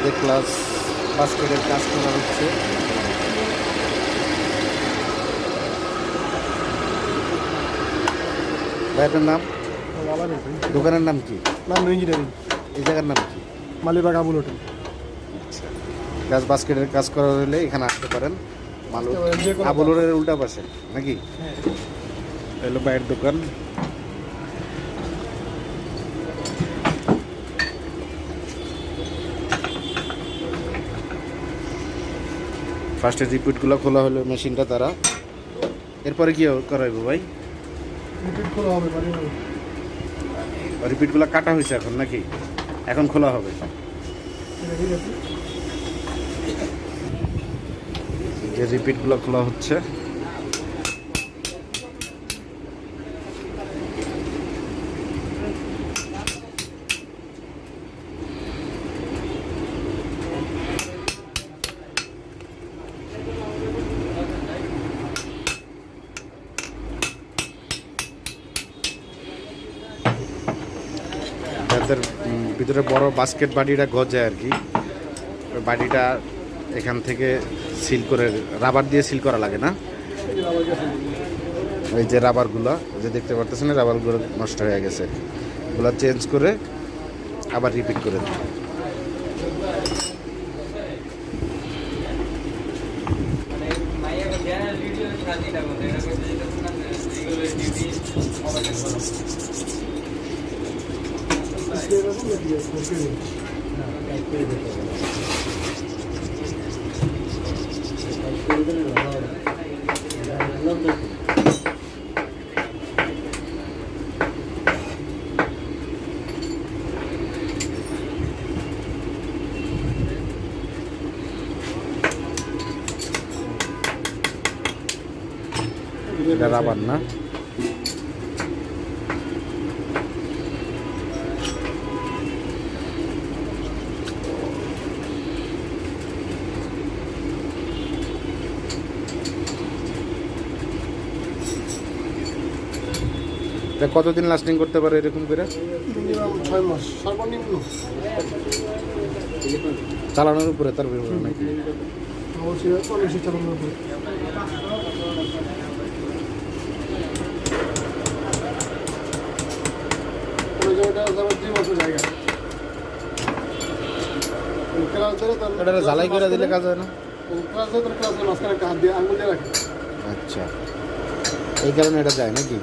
মধ্যে গ্লাস বাস্কেটের কাজ করা হচ্ছে। ভাইয়ের নাম, দোকানের নাম কি? নাম ইঞ্জিনিয়ারিং। এই জায়গার নাম কি? মালিবাগ আবুল হোটেল। গ্লাস বাস্কেটের কাজ করা হলে এখানে আসতে পারেন। আবুলের উল্টা পাশে নাকি? হলো ভাইয়ের দোকান। ফার্স্টে রিপিটগুলো খোলা হলো মেশিনটা দ্বারা, এরপরে কি করাইবো ভাই? রিপিট খোলা হবে, রিপিটগুলো কাটা হয়েছে এখন নাকি? এখন খোলা হবে। যে রিপিটগুলো খোলা হচ্ছে। যাদের ভিতরে বড় বাস্কেট বাড়িটা গজায় আর কি, ওই বাড়িটা এখান থেকে সিল করে রাবার দিয়ে সিল করা লাগে না? ওই যে রাবারগুলো যে দেখতে পারতেছেন, রাবারগুলো নষ্ট হয়ে গেছে, ওগুলো চেঞ্জ করে আবার রিপিট করে দিই। এটা রাবার না? এটা কতদিন লাস্টিং করতে পারে এরকম করে? 6 মাস সর্বনিম্ন। চালানোর উপরে তার ব্যাপার নাকি? অবশ্যই অনেক চালানোর উপরে। এটা ঝালাই করে দিলে কাজ হয় না? মাঝখানে একটা হাত দিয়ে আঙুল দিয়ে রাখে। আচ্ছা, এই কারণে এটা যায় নাকি?